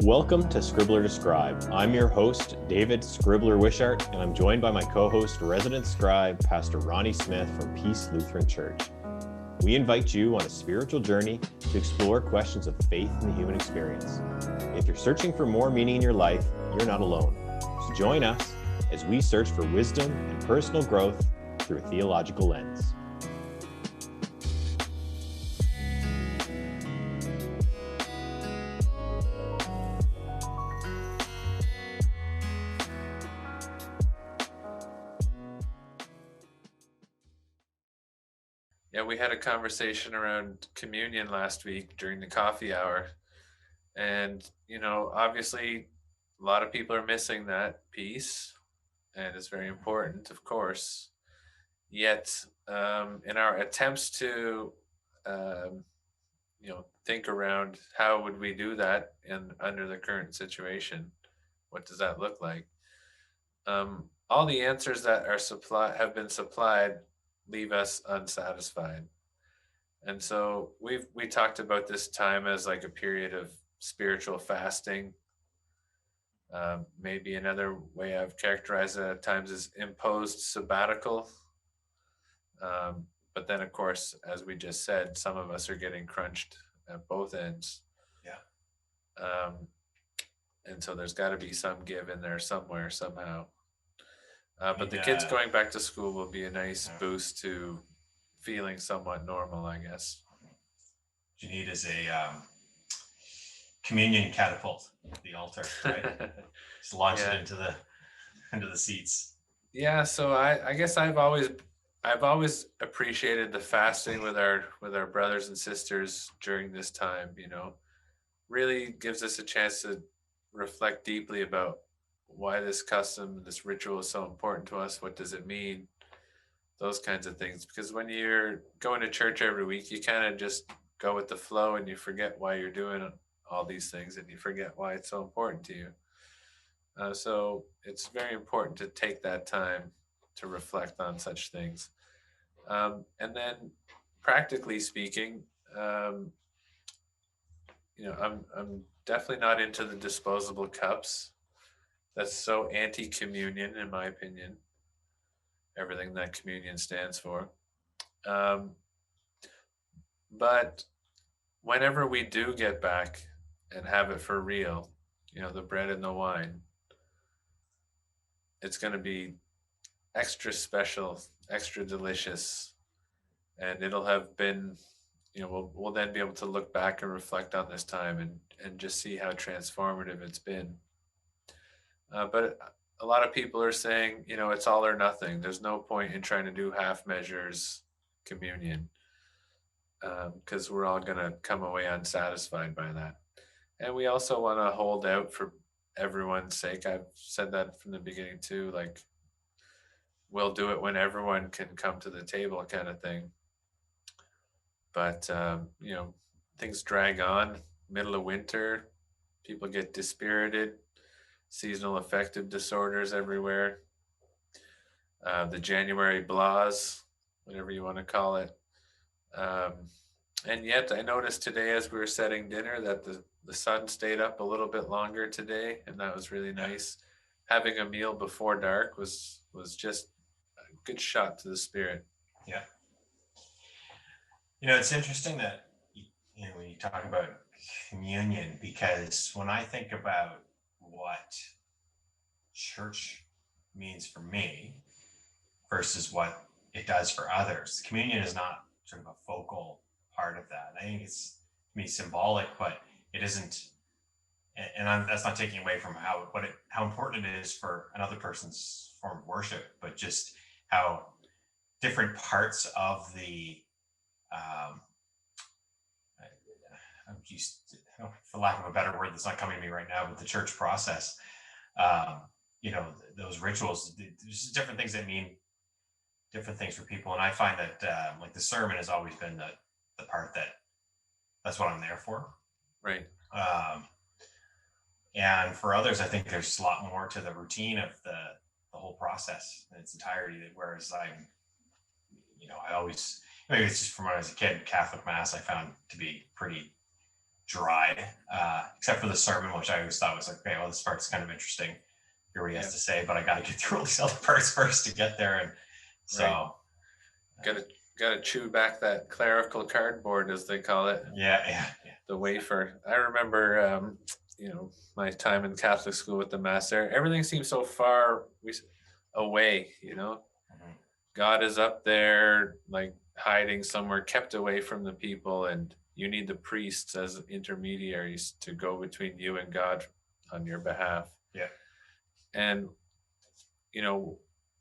Welcome to Scribbler to Scribe. I'm your host, David Scribbler Wishart, and I'm joined by my co-host, resident scribe, Pastor Ronnie Smith from Peace Lutheran Church. We invite you on a spiritual journey to explore questions of faith in the human experience. If you're searching for more meaning in your life, you're not alone. So join us as we search for wisdom and personal growth through a theological lens. Yeah, we had a conversation around communion last week during the coffee hour. And, obviously, a lot of people are missing that piece, and it's very important, of course. Yet, in our attempts to, think around how would we do that under the current situation, what does that look like? All the answers that have been supplied leave us unsatisfied. And so we talked about this time as like a period of spiritual fasting. Maybe another way I've characterized it at times is imposed sabbatical. But then, of course, as we just said, some of us are getting crunched at both ends. Yeah. And so there's got to be some give in there somewhere, somehow. But the kids going back to school will be a nice boost to feeling somewhat normal, I guess. What you need is a communion catapult, the altar, right? Just launch it into the seats. Yeah, so I guess I've always appreciated the fasting with our brothers and sisters during this time. Really gives us a chance to reflect deeply about why this custom, this ritual is so important to us. What does it mean? Those kinds of things. Because when you're going to church every week, you kind of just go with the flow and you forget why you're doing all these things and you forget why it's so important to you. So it's very important to take that time to reflect on such things. And then practically speaking, I'm definitely not into the disposable cups. That's so anti-communion, in my opinion. Everything that communion stands for. But whenever we do get back and have it for real, the bread and the wine, it's going to be extra special, extra delicious. And it'll have been, we'll then be able to look back and reflect on this time and just see how transformative it's been. But a lot of people are saying, it's all or nothing. There's no point in trying to do half measures communion because we're all going to come away unsatisfied by that. And we also want to hold out for everyone's sake. I've said that from the beginning too, like we'll do it when everyone can come to the table kind of thing. But, things drag on, middle of winter, people get dispirited. Seasonal affective disorders everywhere. The January blahs, whatever you want to call it. And yet I noticed today as we were setting dinner that the sun stayed up a little bit longer today, and that was really nice. Having a meal before dark was just a good shot to the spirit. Yeah. It's interesting that when you talk about communion, because when I think about what church means for me versus what it does for others, communion is not sort of a focal part of that. I think it's symbolic, but it isn't, and that's not taking away from how important it is for another person's form of worship, but just how different parts of the for lack of a better word that's not coming to me right now, but the church process, those rituals, there's different things that mean different things for people. And I find that like the sermon has always been the part that's what I'm there for. Right. And for others, I think there's a lot more to the routine of the whole process in its entirety. Whereas I always, maybe it's just from when I was a kid, Catholic Mass I found to be pretty dry, except for the sermon, which I always thought was like, okay, well, this part's kind of interesting. Hear what he has to say, but I got to get through all these other parts first to get there. And so, gotta chew back that clerical cardboard, as they call it. Yeah. The wafer. I remember, my time in Catholic school with the mass there. Everything seems so far away. Mhm. God is up there, like hiding somewhere, kept away from the people, and you need the priests as intermediaries to go between you and God on your behalf. Yeah. And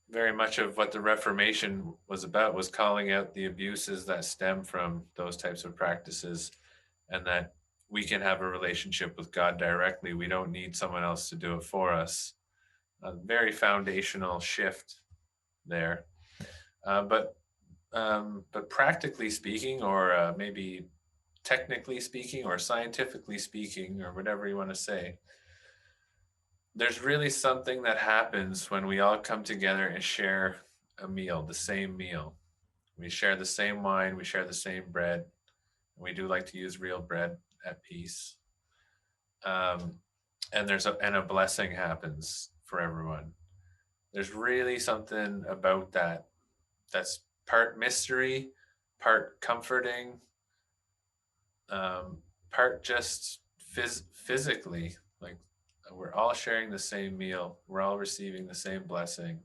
very much of what the Reformation was about was calling out the abuses that stem from those types of practices, and that we can have a relationship with God directly. We don't need someone else to do it for us. A very foundational shift there. But practically speaking, or maybe technically speaking, or scientifically speaking, or whatever you want to say, there's really something that happens when we all come together and share a meal, the same meal. We share the same wine, we share the same bread. We do like to use real bread at peace. And a blessing happens for everyone. There's really something about that that's part mystery, part comforting, part just physically. Like, we're all sharing the same meal. We're all receiving the same blessing.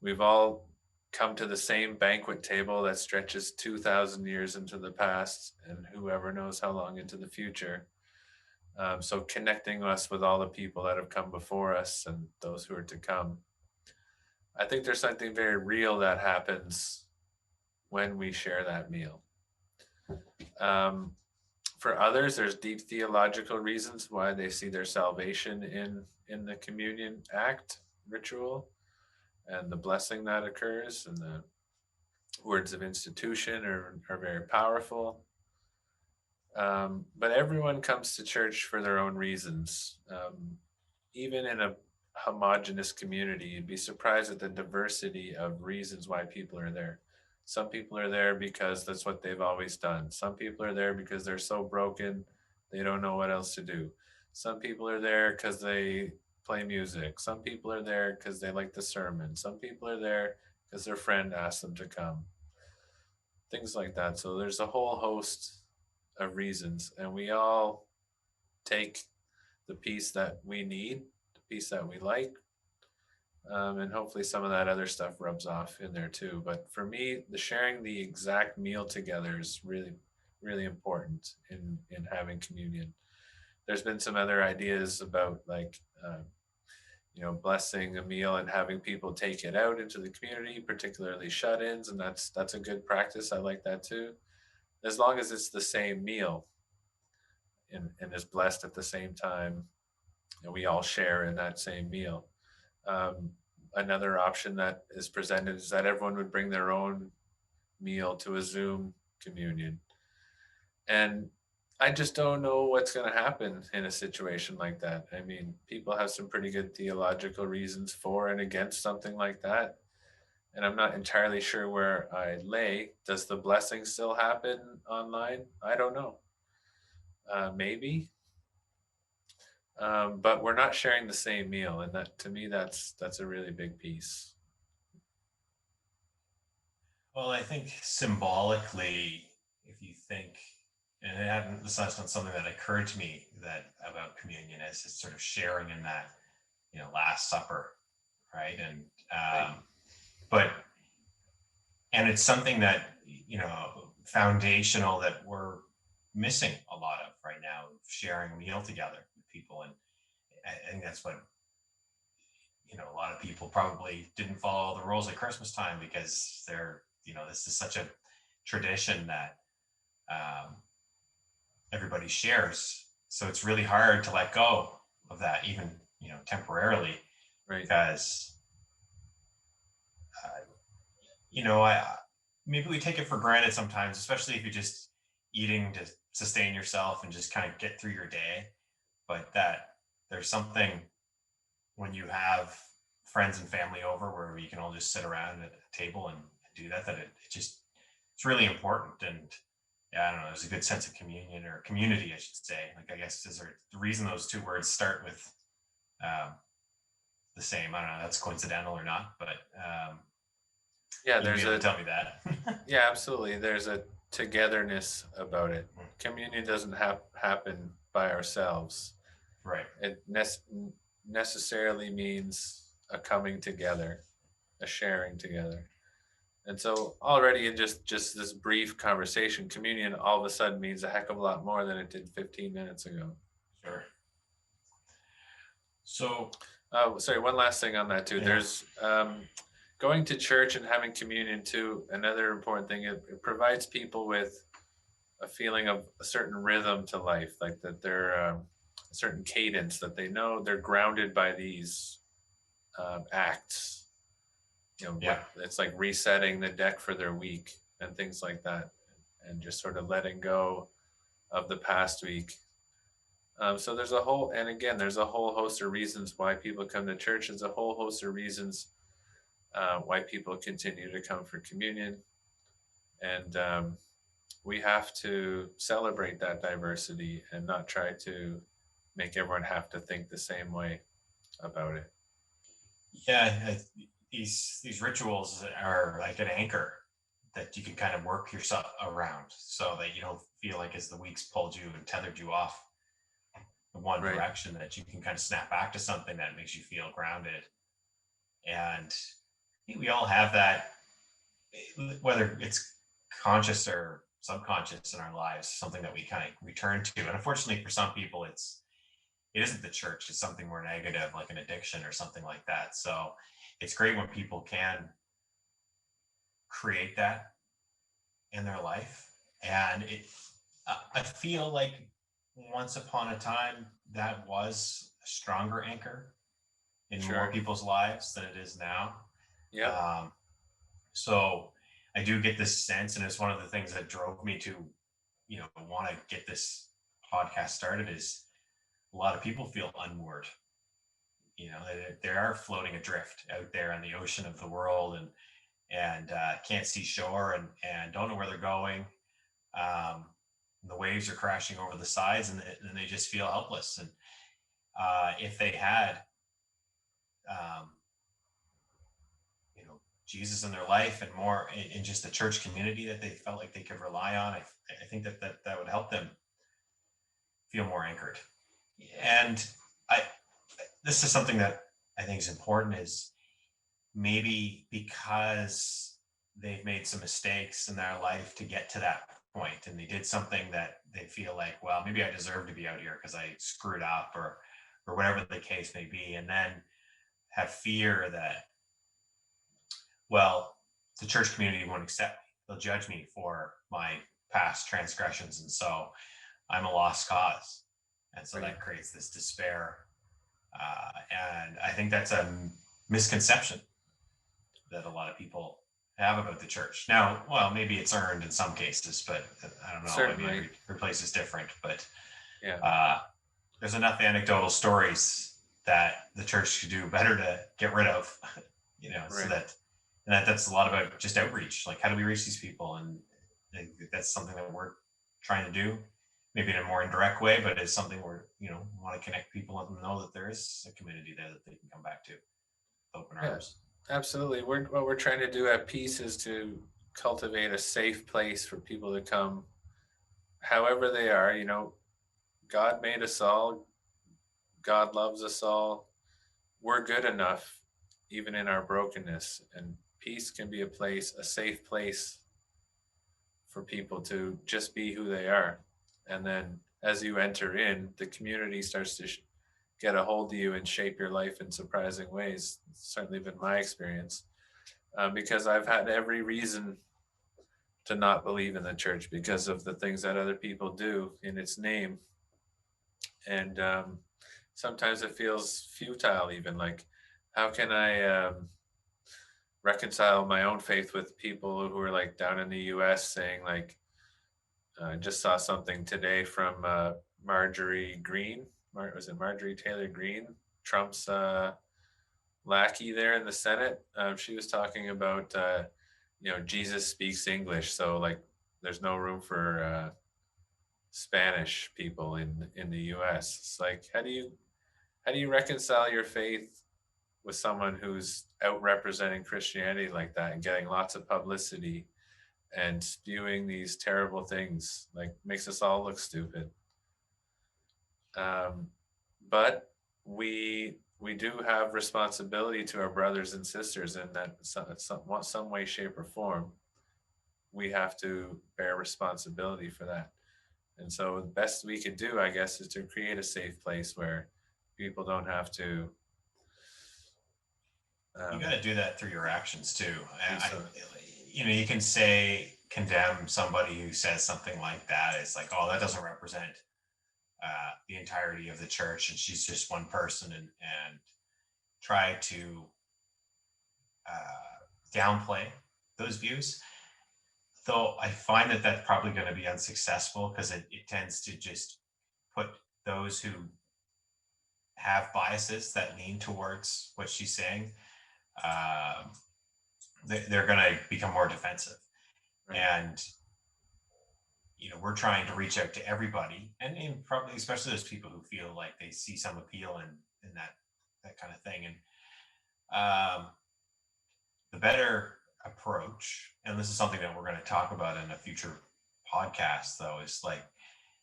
We've all come to the same banquet table that stretches 2,000 years into the past and whoever knows how long into the future. So connecting us with all the people that have come before us and those who are to come. I think there's something very real that happens when we share that meal. For others, there's deep theological reasons why they see their salvation in the communion act ritual and the blessing that occurs, and the words of institution are very powerful. But everyone comes to church for their own reasons. Even in a homogenous community, you'd be surprised at the diversity of reasons why people are there. Some people are there because that's what they've always done. Some people are there because they're so broken, they don't know what else to do. Some people are there because they play music. Some people are there because they like the sermon. Some people are there because their friend asked them to come. Things like that. So there's a whole host of reasons, and we all take the piece that we need, the piece that we like, and hopefully some of that other stuff rubs off in there too. But for me, the sharing the exact meal together is really, really important in having communion. There's been some other ideas about blessing a meal and having people take it out into the community, particularly shut-ins, and that's a good practice. I like that too, as long as it's the same meal and is blessed at the same time, and we all share in that same meal. Another option that is presented is that everyone would bring their own meal to a Zoom communion. And I just don't know what's going to happen in a situation like that. I mean, people have some pretty good theological reasons for and against something like that. And I'm not entirely sure where I lay. Does the blessing still happen online? I don't know. Maybe. But we're not sharing the same meal. And that, to me, that's a really big piece. Well, I think symbolically, if you think, and this is not something that occurred to me that about communion as it's sort of sharing in that, Last Supper, right? And and it's something that foundational that we're missing a lot of right now, sharing a meal together with people, and I think that's what a lot of people probably didn't follow the rules at Christmas time because they're this is such a tradition that everybody shares. So it's really hard to let go of that, even temporarily, Right. Because I maybe we take it for granted sometimes, especially if you're just eating to sustain yourself and just kind of get through your day. But that there's something when you have friends and family over where you can all just sit around at a table and do that it's really important. And I don't know, there's a good sense of communion or community, I should say. Like, I guess is there the reason those two words start with the same? I don't know, that's coincidental or not, but Yeah, you'd be there's able a to tell me that. yeah, absolutely. There's a togetherness about it. Communion doesn't happen by ourselves. Right. It necessarily means a coming together, a sharing together. And so already in just this brief conversation, communion all of a sudden means a heck of a lot more than it did 15 minutes ago. Sure. So, Sorry, one last thing on that too. Yeah. There's going to church and having communion too. Another important thing, it provides people with a feeling of a certain rhythm to life, like that they're a certain cadence, that they know they're grounded by these acts. Yeah. It's like resetting the deck for their week and things like that, and just sort of letting go of the past week. So there's a whole, and again, there's a whole host of reasons why people come to church. There's a whole host of reasons why people continue to come for communion. And we have to celebrate that diversity and not try to make everyone have to think the same way about it. Yeah, these rituals are like an anchor that you can kind of work yourself around, so that you don't feel like as the weeks pulled you and tethered you off in one Right. direction, that you can kind of snap back to something that makes you feel grounded. And I think we all have that, whether it's conscious or subconscious in our lives, something that we kind of return to. And unfortunately for some people, it isn't the church, it's something more negative, like an addiction or something like that. So it's great when people can create that in their life. And I feel like once upon a time that was a stronger anchor in Sure. more people's lives than it is now. Yeah. So I do get this sense, and it's one of the things that drove me to, want to get this podcast started, is a lot of people feel unmoored. They are floating adrift out there in the ocean of the world, and can't see shore, and don't know where they're going. The waves are crashing over the sides, and they just feel helpless. And if they had, Jesus in their life, and more in just a church community that they felt like they could rely on, I think that would help them feel more anchored. And this is something that I think is important, is maybe because they've made some mistakes in their life to get to that point, and they did something that they feel like, well, maybe I deserve to be out here because I screwed up, or whatever the case may be, and then have fear that, well, the church community won't accept me. They'll judge me for my past transgressions, and so I'm a lost cause. And so that creates this despair. And I think that's a misconception that a lot of people have about the church. Now, well, maybe it's earned in some cases, but I don't know. Certainly. Maybe every place is different. But Yeah. There's enough anecdotal stories that the church could do better to get rid of, so that's a lot about just outreach. Like, how do we reach these people? And that's something that we're trying to do, maybe in a more indirect way, but it's something we're, want to connect people, let them know that there is a community there that they can come back to with open arms. Absolutely. What we're trying to do at Peace is to cultivate a safe place for people to come, however they are. God made us all. God loves us all. We're good enough, even in our brokenness. And Peace can be a safe place for people to just be who they are. And then as you enter in, the community starts to get a hold of you and shape your life in surprising ways. It's certainly been my experience, because I've had every reason to not believe in the church because of the things that other people do in its name. And sometimes it feels futile, even like, how can I reconcile my own faith with people who are like down in the US saying, like, I just saw something today from Marjorie Green. Was it Marjorie Taylor Greene, Trump's lackey there in the Senate? She was talking about, Jesus speaks English. So, like, there's no room for Spanish people in the U.S. It's like, how do you reconcile your faith with someone who's out representing Christianity like that and getting lots of publicity and spewing these terrible things? Like, makes us all look stupid. But we do have responsibility to our brothers and sisters in that some way, shape, or form. We have to bear responsibility for that. And so the best we could do, I guess, is to create a safe place where people don't have to. You got to do that through your actions too. So. You can condemn somebody who says something like that. It's like, oh, that doesn't represent the entirety of the church, and she's just one person, and try to downplay those views. Though I find that that's probably going to be unsuccessful, because it tends to just put those who have biases that lean towards what she's saying, they're going to become more defensive. Right. And we're trying to reach out to everybody, and probably especially those people who feel like they see some appeal in that kind of thing. And the better approach, and this is something that we're going to talk about in a future podcast, though, is like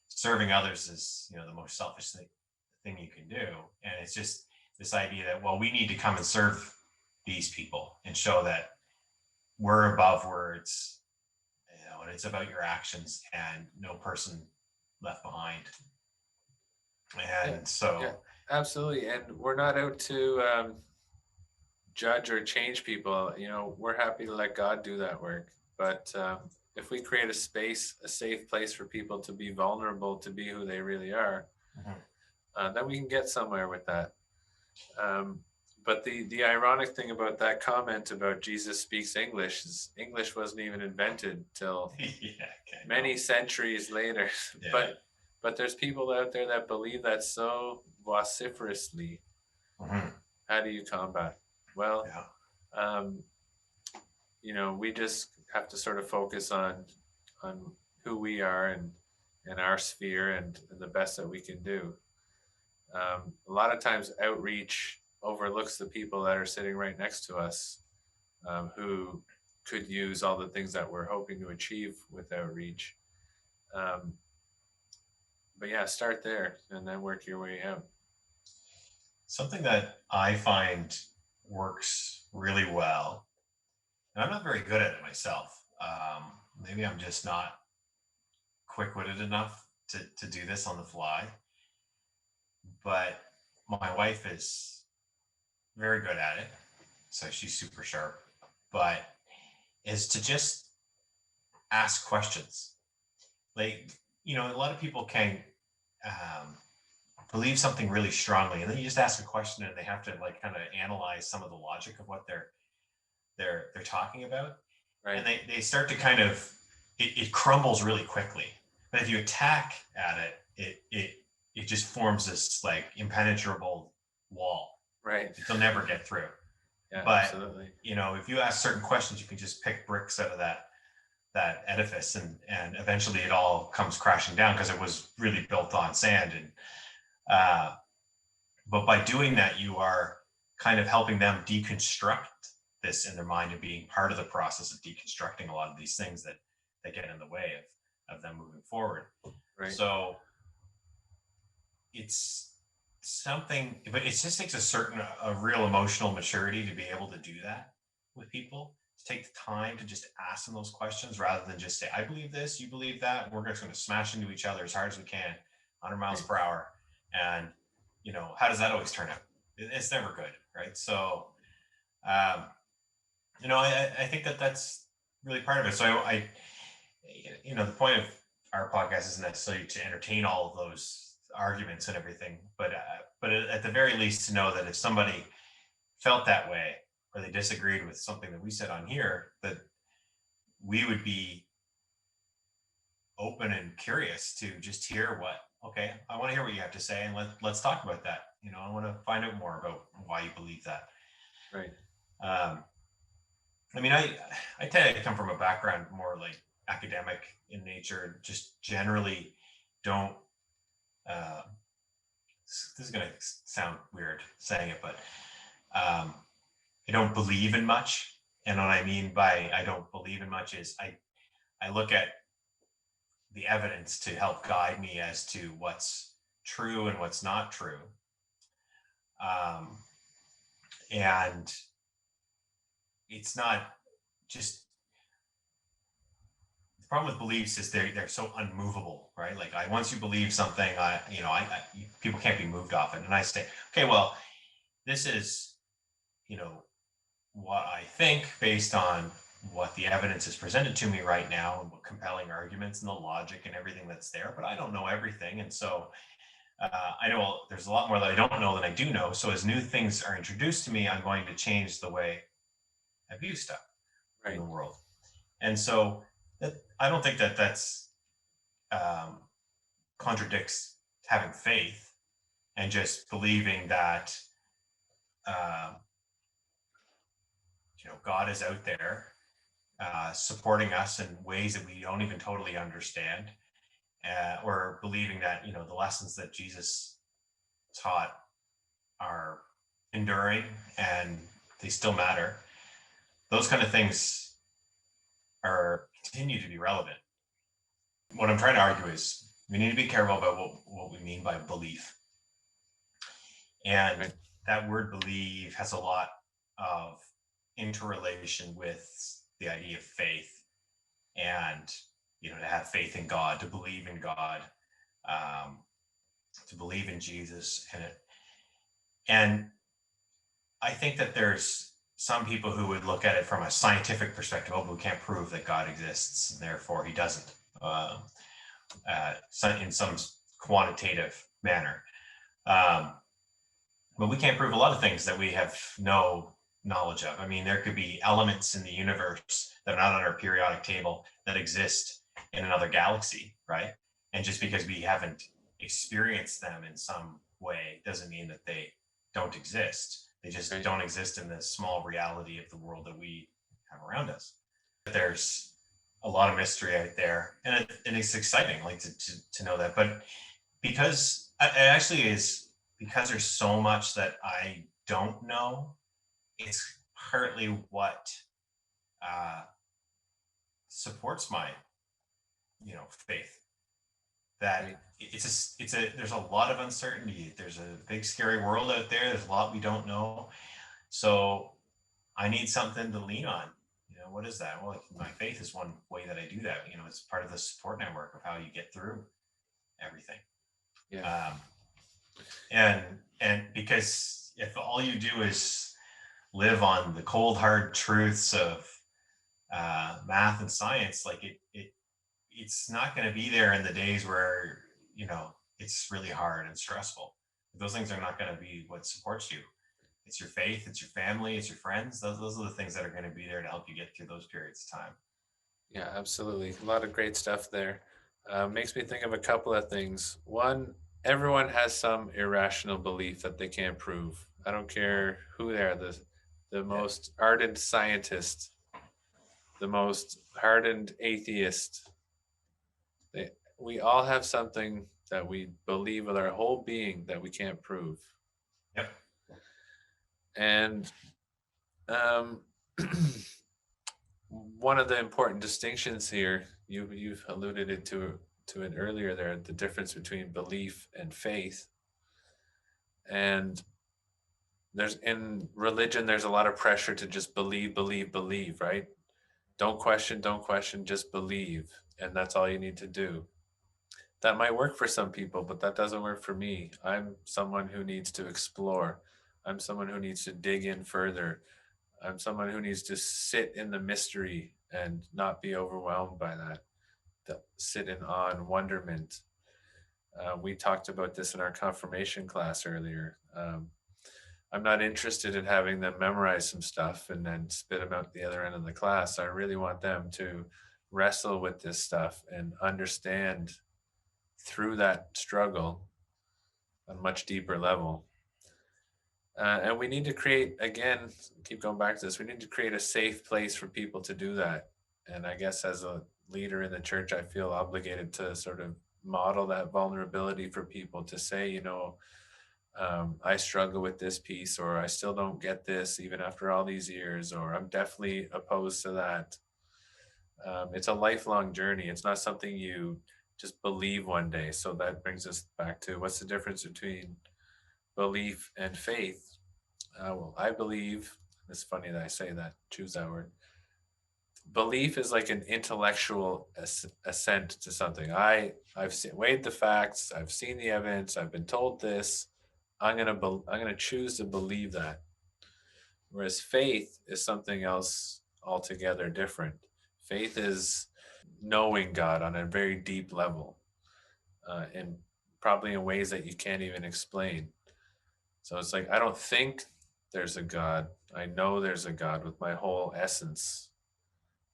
serving others is the most selfish thing you can do. And it's just this idea that, well, we need to come and serve these people and show that we're above words, and it's about your actions and no person left behind. And absolutely. And we're not out to judge or change people. We're happy to let God do that work. But if we create a safe place for people to be vulnerable, to be who they really are, then we can get somewhere with that. But the ironic thing about that comment about Jesus speaks English is English wasn't even invented till many centuries later. Yeah. But there's people out there that believe that so vociferously. How do you combat? Well, we just have to sort of focus on who we are and our sphere and the best that we can do. A lot of times outreach overlooks the people that are sitting right next to us, who could use all the things that we're hoping to achieve with outreach. But yeah, start there and then work your way out. Something that I find works really well, and I'm not very good at it myself. Maybe I'm just not quick-witted enough to do this on the fly, but my wife is very good at it, so she's super sharp, but is to just ask questions. Like, a lot of people can believe something really strongly, and then you just ask a question and they have to like kind of analyze some of the logic of what they're talking about. Right. And they start to kind of it crumbles really quickly. But if you attack at it, it just forms this like impenetrable wall. Right. They'll never get through. Yeah, but absolutely. If you ask certain questions, you can just pick bricks out of that edifice, and eventually it all comes crashing down because it was really built on sand. And but by doing that, you are kind of helping them deconstruct this in their mind and being part of the process of deconstructing a lot of these things that get in the way of them moving forward. Right. So it's something, but it just takes a real emotional maturity to be able to do that with people, to take the time to just ask them those questions rather than just say, I believe this, you believe that, we're just going to smash into each other as hard as we can, 100 miles per hour. And how does that always turn out? It's never good, right? So I think that's really part of it. So I the point of our podcast isn't necessarily to entertain all of those arguments and everything, but at the very least to know that if somebody felt that way or they disagreed with something that we said on here, that we would be open and curious to just hear I want to hear what you have to say, and let's talk about that. I want to find out more about why you believe that. Right. I tend to come from a background more like academic in nature, just generally don't, this is going to sound weird saying it, but I don't believe in much. And what I mean by I don't believe in much is I look at the evidence to help guide me as to what's true and what's not true. And it's not just, the problem with beliefs is they're so unmovable, right? Like once you believe something, people can't be moved off it. And I say, okay, well, this is, what I think based on what the evidence is presented to me right now and what compelling arguments and the logic and everything that's there, but I don't know everything. And so I know there's a lot more that I don't know than I do know. So as new things are introduced to me, I'm going to change the way I view stuff in the world. And so I don't think that's contradicts having faith and just believing that God is out there supporting us in ways that we don't even totally understand, or believing that the lessons that Jesus taught are enduring and they still matter. Those kind of things continue to be relevant. What I'm trying to argue is we need to be careful about what we mean by belief. And that word believe has a lot of interrelation with the idea of faith and, to have faith in God, to believe in God, to believe in Jesus. And I think that there's some people who would look at it from a scientific perspective. Oh, we can't prove that God exists, and therefore he doesn't, in some quantitative manner. But we can't prove a lot of things that we have no knowledge of. I mean, there could be elements in the universe that are not on our periodic table that exist in another galaxy, right? And just because we haven't experienced them in some way doesn't mean that they don't exist. They just don't exist in the small reality of the world that we have around us. There's a lot of mystery out there, and it's exciting, like to know that. But because it actually is, because there's so much that I don't know, it's partly what supports my, faith. That there's a lot of uncertainty. There's a big scary world out there. There's a lot we don't know. So I need something to lean on. What is that? Well, my faith is one way that I do that. It's part of the support network of how you get through everything. Yeah. And because if all you do is live on the cold hard truths of math and science, like it's not going to be there in the days where it's really hard and stressful. Those things are not going to be what supports you. It's your faith, it's your family, it's your friends. Those are the things that are going to be there to help you get through those periods of time. Yeah, absolutely. A lot of great stuff there. Makes me think of a couple of things. One, everyone has some irrational belief that they can't prove. I don't care who they are, the most ardent scientist, the most hardened atheist. We all have something that we believe with our whole being that we can't prove. Yep. And one of the important distinctions here, you've alluded to it earlier there, the difference between belief and faith. And in religion, there's a lot of pressure to just believe, right? Don't question, just believe. And that's all you need to do. That might work for some people, but that doesn't work for me. I'm someone who needs to explore. I'm someone who needs to dig in further. I'm someone who needs to sit in the mystery and not be overwhelmed by that. Sit in awe and wonderment. We talked about this in our confirmation class earlier. I'm not interested in having them memorize some stuff and then spit them out the other end of the class. I really want them to wrestle with this stuff and understand through that struggle on a much deeper level. And we need to create, keep going back to this, we need to create a safe place for people to do that. And I guess as leader in the church, I feel obligated to sort of model that vulnerability for people, to say, I struggle with this piece, or I still don't get this even after all these years, or I'm definitely opposed to that. It's a lifelong journey. It's not something you just believe one day. So that brings us back to, what's the difference between belief and faith? Well, I believe, it's funny that I say that, choose that word. Belief is like an intellectual assent to something. Weighed the facts. I've seen the evidence. I've been told this. I'm gonna choose to believe that. Whereas faith is something else altogether different. Faith is knowing God on a very deep level, and probably in ways that you can't even explain. So it's like, I don't think there's a God. I know there's a God with my whole essence.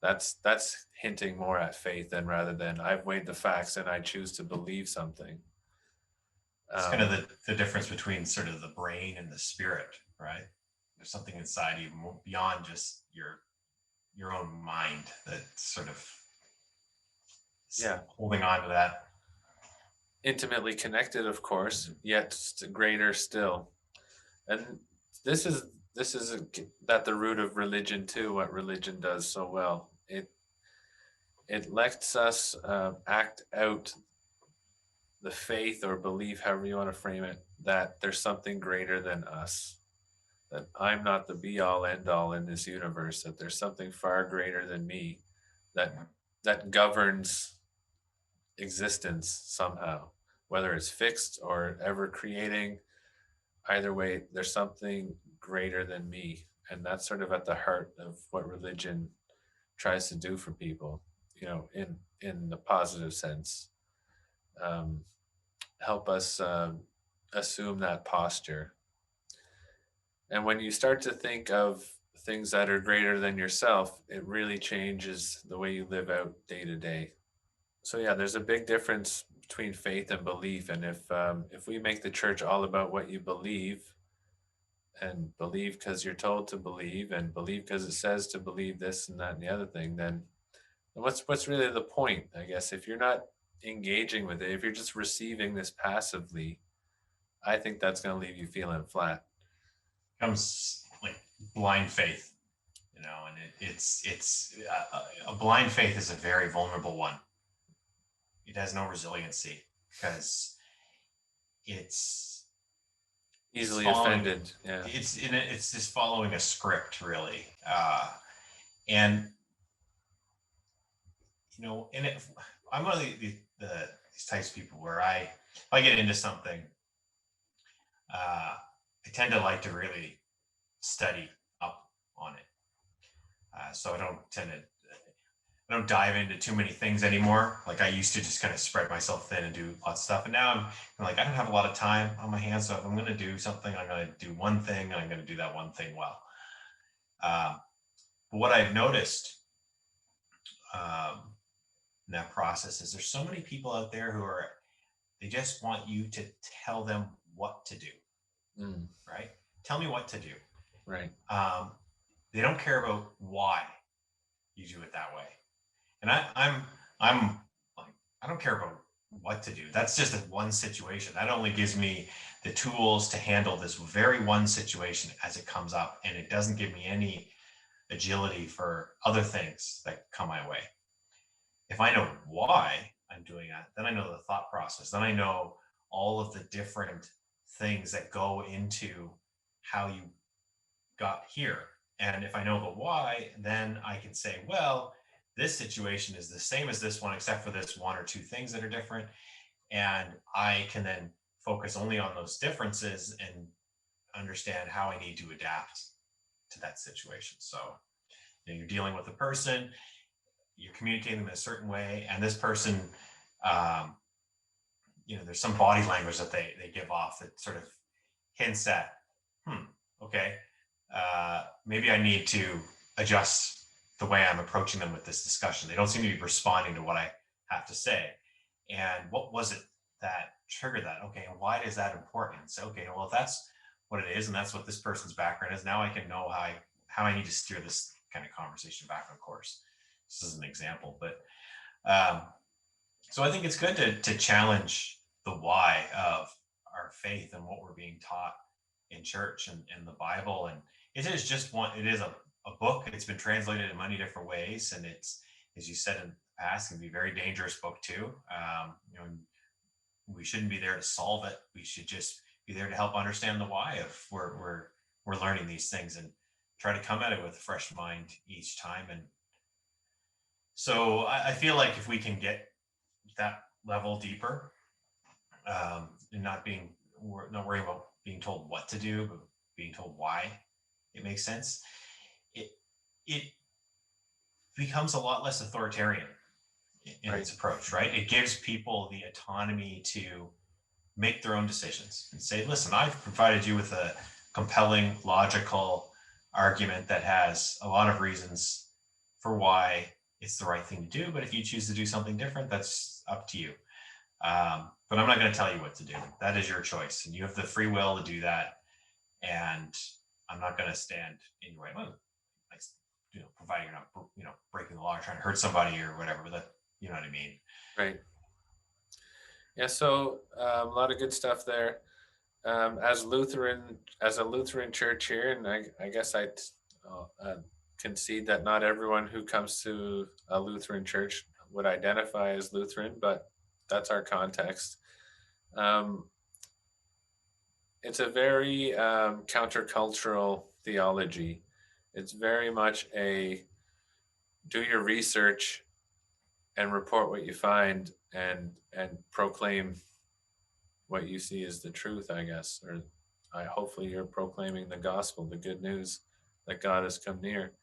That's hinting more at faith than rather than I've weighed the facts and I choose to believe something. It's kind of the difference between sort of the brain and the spirit, right? There's something inside you beyond just your own mind that sort of holding on to that. Intimately connected, of course, yet greater still. And this is at the root of religion too. What religion does so well, it lets us act out the faith or belief, however you want to frame it, that there's something greater than us, that I'm not the be all end all in this universe, that there's something far greater than me that governs existence somehow, whether it's fixed or ever creating. Either way, there's something greater than me. And that's sort of at the heart of what religion tries to do for people, in the positive sense. Help us assume that posture. And when you start to think of things that are greater than yourself, it really changes the way you live out day to day. So yeah, there's a big difference between faith and belief. And if we make the church all about what you believe, and believe because you're told to believe, and believe because it says to believe this and that and the other thing, then what's really the point? I guess if you're not engaging with it, if you're just receiving this passively, I think that's going to leave you feeling flat. Comes like blind faith, and it's a blind faith is a very vulnerable one. It has no resiliency because it's easily offended. Yeah, it's just following a script, really, and I'm one of these types of people where if I get into something, I tend to like to really study up on it. So I don't dive into too many things anymore. Like I used to just kind of spread myself thin and do lots of stuff. And now I'm like, I don't have a lot of time on my hands. So if I'm going to do something, I'm going to do one thing, and I'm going to do that one thing well. But what I've noticed in that process is there's so many people out there who they just want you to tell them what to do. Right? Tell me what to do. Right. They don't care about why you do it that way. And I'm like, I don't care about what to do. That's just one situation. That only gives me the tools to handle this very one situation as it comes up. And it doesn't give me any agility for other things that come my way. If I know why I'm doing that, then I know the thought process. Then I know all of the different things that go into how you got here. And if I know the why, then I can say, well, this situation is the same as this one, except for this one or two things that are different. And I can then focus only on those differences and understand how I need to adapt to that situation. So you're dealing with a person, you're communicating them in a certain way, and this person, there's some body language that they give off that sort of hints at, okay, maybe I need to adjust the way I'm approaching them with this discussion. They don't seem to be responding to what I have to say. And what was it that triggered that? Okay, and why is that important? So, okay, well, if that's what it is, and that's what this person's background is, now I can know how I need to steer this kind of conversation back on course. This is an example, but So I think it's good to challenge the why of our faith and what we're being taught in church and in the Bible. And it is just it is a book. It's been translated in many different ways. And it's, as you said in the past, can be a very dangerous book too. We shouldn't be there to solve it. We should just be there to help understand the why of where we're learning these things and try to come at it with a fresh mind each time. And so I feel like if we can get that level deeper, and not worrying about being told what to do, but being told why it makes sense, it becomes a lot less authoritarian in its approach, right? It gives people the autonomy to make their own decisions and say, listen, I've provided you with a compelling, logical argument that has a lot of reasons for why it's the right thing to do. But if you choose to do something different, that's up to you. But I'm not going to tell you what to do. That is your choice. And you have the free will to do that. And I'm not going to stand in your way. Well, providing you're not, breaking the law or trying to hurt somebody or whatever, but that, you know what I mean? Right. Yeah. So a lot of good stuff there. As a Lutheran church here, and I guess I concede that not everyone who comes to a Lutheran church would identify as Lutheran, but that's our context. It's a very countercultural theology. It's very much a do your research and report what you find and proclaim what you see is the truth, I guess. Or hopefully you're proclaiming the gospel, the good news that God has come near.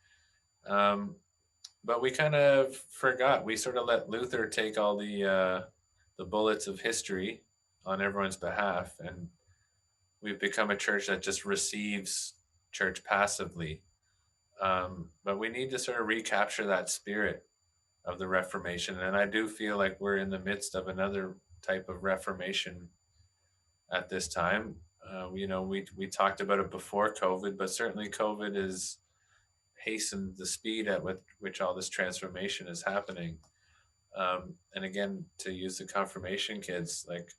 But we kind of forgot. We sort of let Luther take all the bullets of history on everyone's behalf, and we've become a church that just receives church passively. But we need to sort of recapture that spirit of the Reformation. And I do feel like we're in the midst of another type of Reformation at this time. We talked about it before COVID, but certainly COVID has hastened the speed at which all this transformation is happening. And again, to use the confirmation kids, like,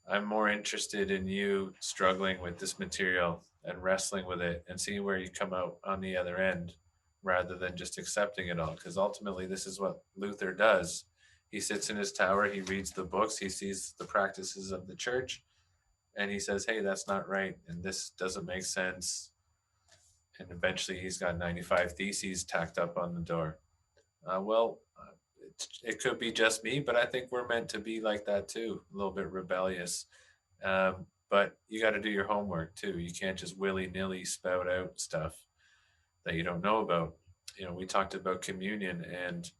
I'm more interested in you struggling with this material and wrestling with it and seeing where you come out on the other end rather than just accepting it all. Because ultimately, this is what Luther does. He sits in his tower, he reads the books, he sees the practices of the church, and he says, hey, that's not right. And this doesn't make sense. And eventually he's got 95 theses tacked up on the door. It could be just me, but I think we're meant to be like that too, a little bit rebellious. But you got to do your homework too. You can't just willy-nilly spout out stuff that you don't know about. We talked about communion, and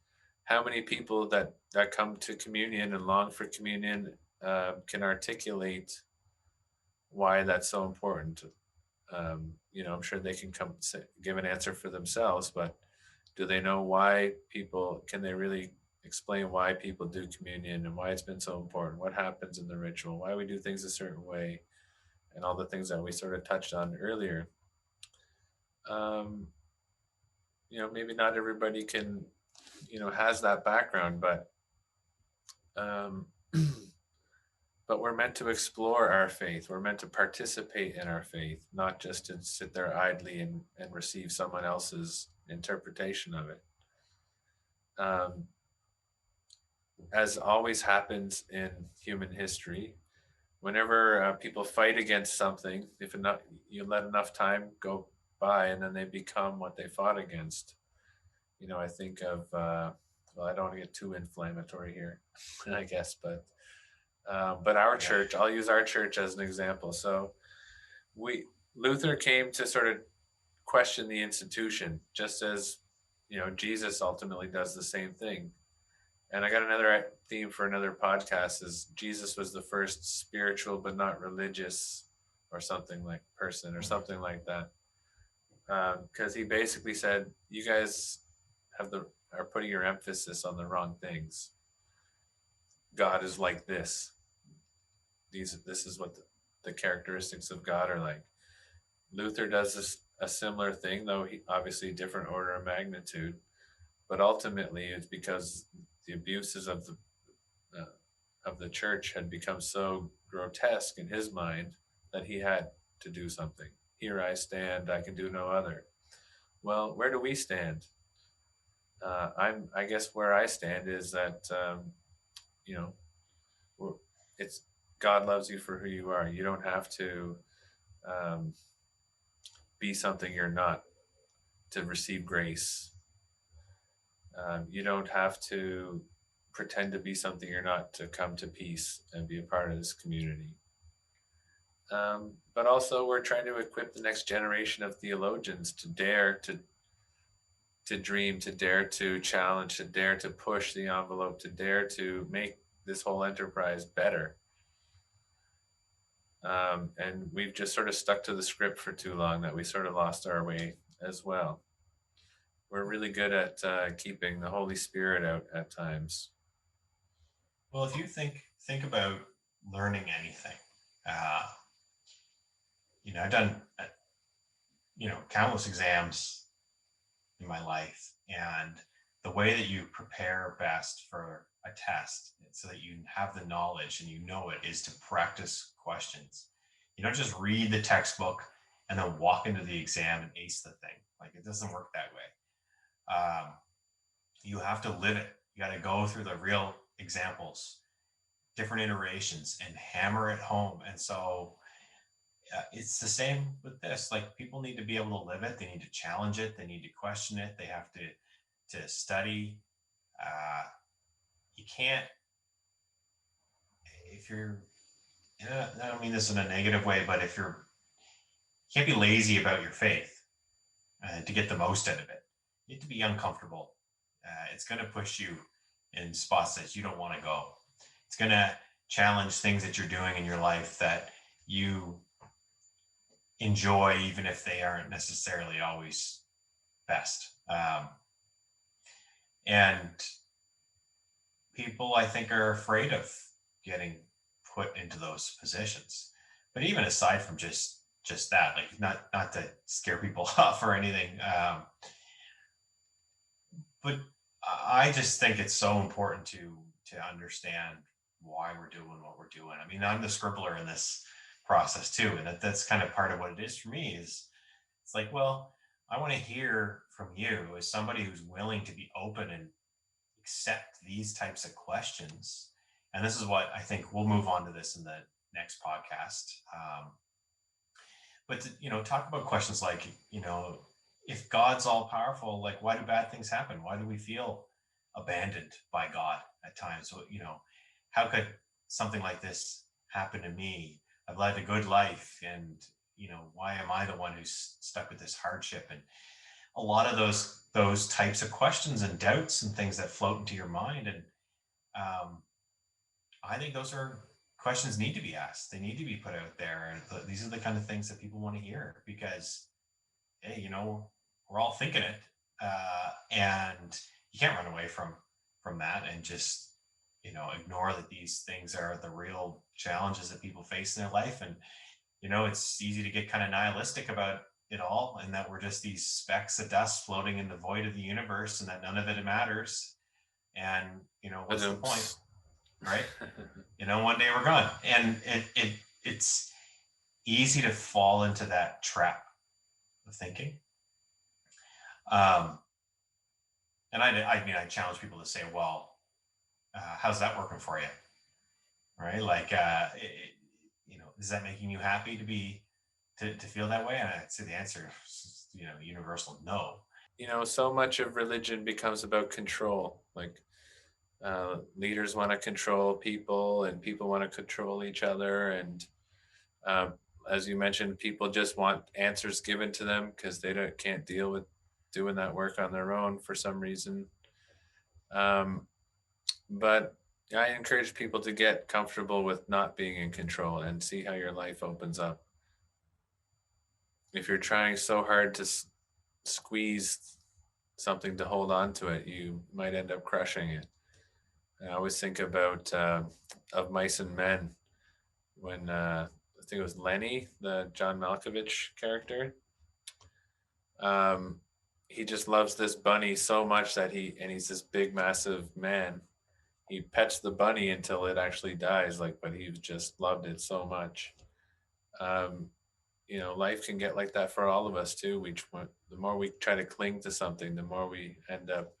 how many people that come to communion and long for communion can articulate why that's so important. I'm sure they can give an answer for themselves, but do they know why can they really explain why people do communion and why it's been so important, what happens in the ritual, why we do things a certain way, and all the things that we sort of touched on earlier? Maybe not everybody can, has that background, but we're meant to explore our faith. We're meant to participate in our faith, not just to sit there idly and receive someone else's interpretation of it. As always happens in human history, whenever people fight against something, if you let enough time go by, and then they become what they fought against. I think of, I don't want to get too inflammatory here, I guess, but our church, I'll use our church as an example. So Luther came to sort of question the institution, just as, Jesus ultimately does the same thing. And I got another theme for another podcast is Jesus was the first spiritual, but not religious or something like person or something like that. Because he basically said, you guys are putting your emphasis on the wrong things. God is like this. This is what the characteristics of God are like. Luther does a similar thing, though he obviously different order of magnitude. But ultimately, it's because the abuses of the church had become so grotesque in his mind that he had to do something. Here I stand, I can do no other. Well, where do we stand? I guess where I stand is that you know it's God loves you for who you are. You don't have to um, be something you're not to receive grace. You don't have to pretend to be something you're not to come to peace and be a part of this community. But also, we're trying to equip the next generation of theologians to dare to dream, to dare to challenge, to dare to push the envelope, to dare to make this whole enterprise better. And we've just sort of stuck to the script for too long that we sort of lost our way as well. We're really good at keeping the Holy Spirit out at times. Well, if you think about learning anything, uh, I've done countless exams in my life, and the way that you prepare best for a test so that you have the knowledge and you know it is to practice questions. You don't just read the textbook and then walk into the exam and ace the thing. Like, it doesn't work that way. You have to live it. You got to go through the real examples, different iterations, and hammer it home. And so it's the same with this. Like, people need to be able to live it. They need to challenge it. They need to question it. They have to study. You can't, if you're, I don't mean this in a negative way, but you can't be lazy about your faith to get the most out of it. You have to be uncomfortable. It's going to push you in spots that you don't want to go. It's going to challenge things that you're doing in your life that you enjoy, even if they aren't necessarily always best. And people, I think, are afraid of getting put into those positions. But even aside from just that, like, not to scare people off or anything, but I just think it's so important to understand why we're doing what we're doing. I mean, I'm the scribbler in this process too, and that's kind of part of what it is for me. Is it's like, well, I want to hear from you as somebody who's willing to be open and accept these types of questions. And this is what I think we'll move on to this in the next podcast. But to, talk about questions like, if God's all powerful, like, why do bad things happen? Why do we feel abandoned by God at times? So, how could something like this happen to me? I've led a good life, and why am I the one who's stuck with this hardship? And a lot of those types of questions and doubts and things that float into your mind. And I think those are questions need to be asked. They need to be put out there. And these are the kind of things that people want to hear, because, hey, we're all thinking it. And you can't run away from that and just, ignore that these things are the real challenges that people face in their life. And, it's easy to get kind of nihilistic about it all, and that we're just these specks of dust floating in the void of the universe, and that none of it matters. And, what's the point? Right? One day we're gone. And it's easy to fall into that trap of thinking. And I challenge people to say, well, how's that working for you? Right? Like, is that making you happy to feel that way? And I'd say the answer is, universal no. So much of religion becomes about control. Like, leaders want to control people, and people want to control each other. And as you mentioned, people just want answers given to them because they can't deal with doing that work on their own for some reason. But I encourage people to get comfortable with not being in control and see how your life opens up. If you're trying so hard to squeeze something to hold on to it, you might end up crushing it. I always think about Of Mice and Men, when I think it was Lenny, the John Malkovich character. He just loves this bunny so much that he's this big, massive man, he pets the bunny until it actually dies, like, but he just loved it so much. Life can get like that for all of us too. The more we try to cling to something, the more we end up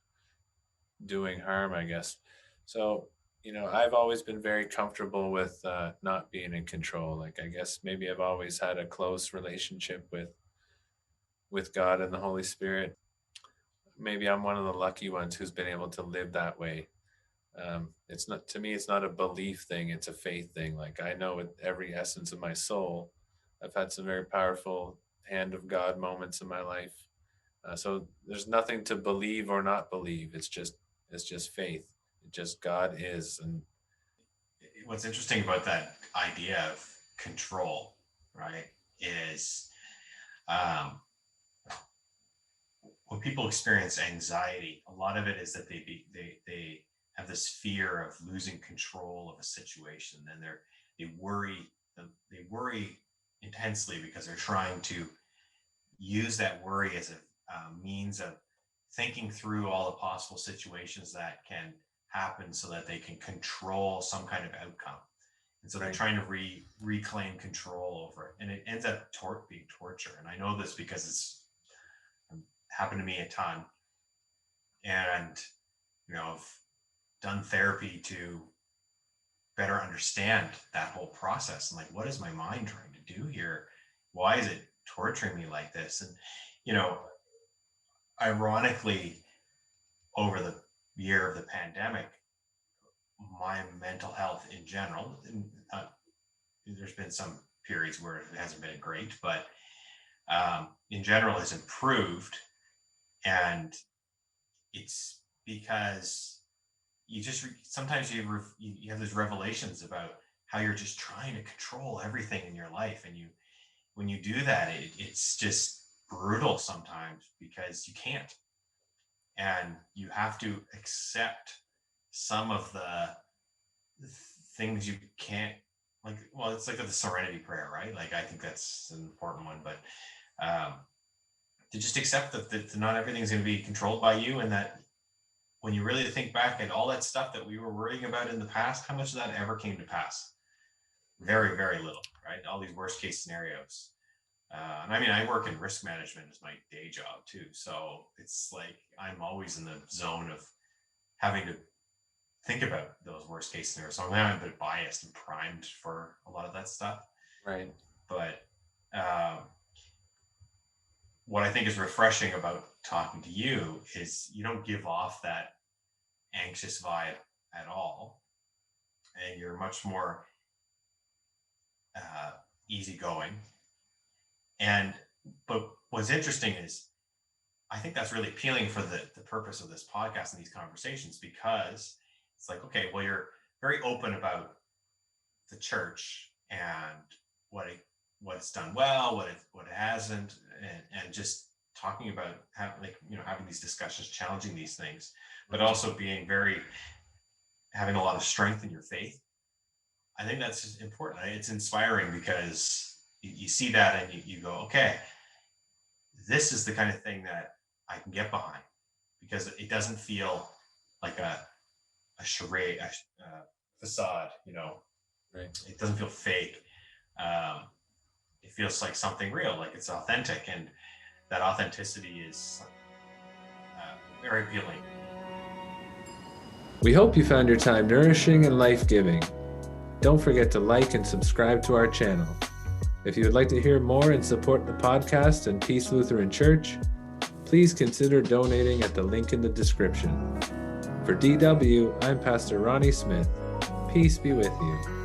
doing harm, I guess. So, I've always been very comfortable with not being in control. Like, I guess maybe I've always had a close relationship with God and the Holy Spirit. Maybe I'm one of the lucky ones who's been able to live that way. It's not, to me, it's not a belief thing, it's a faith thing. Like, I know with every essence of my soul, I've had some very powerful hand of God moments in my life. So there's nothing to believe or not believe. It's just faith. It just God is. And what's interesting about that idea of control, right, is when people experience anxiety, a lot of it is that they have this fear of losing control of a situation, and they worry intensely because they're trying to use that worry as a means of thinking through all the possible situations that can happen so that they can control some kind of outcome. And so they're trying to reclaim control over it. And it ends up being torture. And I know this because it's happened to me a ton. And, I've done therapy to better understand that whole process. And like, what is my mind trying to do here? Why is it torturing me like this? And, ironically, over the year of the pandemic, my mental health in general, there's been some periods where it hasn't been great, but in general has improved. And it's because you just sometimes you have these revelations about how you're just trying to control everything in your life, and when you do that, it's just brutal sometimes because you can't, and you have to accept some of the things you can't, like, well, it's like the serenity prayer, right? Like, I think that's an important one, but to just accept that not everything's going to be controlled by you, and that when you really think back at all that stuff that we were worrying about in the past, how much of that ever came to pass? Very, very little, right? All these worst case scenarios. And I mean, I work in risk management as my day job too. So it's like, I'm always in the zone of having to think about those worst case scenarios. So I'm a bit biased and primed for a lot of that stuff. right. But what I think is refreshing about talking to you is you don't give off that anxious vibe at all. And you're much more easygoing. But what's interesting is I think that's really appealing for the purpose of this podcast and these conversations, because it's like, okay, well, you're very open about the church and what's done well, what it hasn't, and just talking about having these discussions, challenging these things, but also having a lot of strength in your faith. I think that's important. It's inspiring because you see that and you go, okay, this is the kind of thing that I can get behind, because it doesn't feel like a charade, a facade, Right. It doesn't feel fake. It feels like something real, like it's authentic, and that authenticity is very appealing. We hope you found your time nourishing and life-giving. Don't forget to like and subscribe to our channel. If you would like to hear more and support the podcast and Peace Lutheran Church, please consider donating at the link in the description. For DW, I'm Pastor Ronnie Smith. Peace be with you.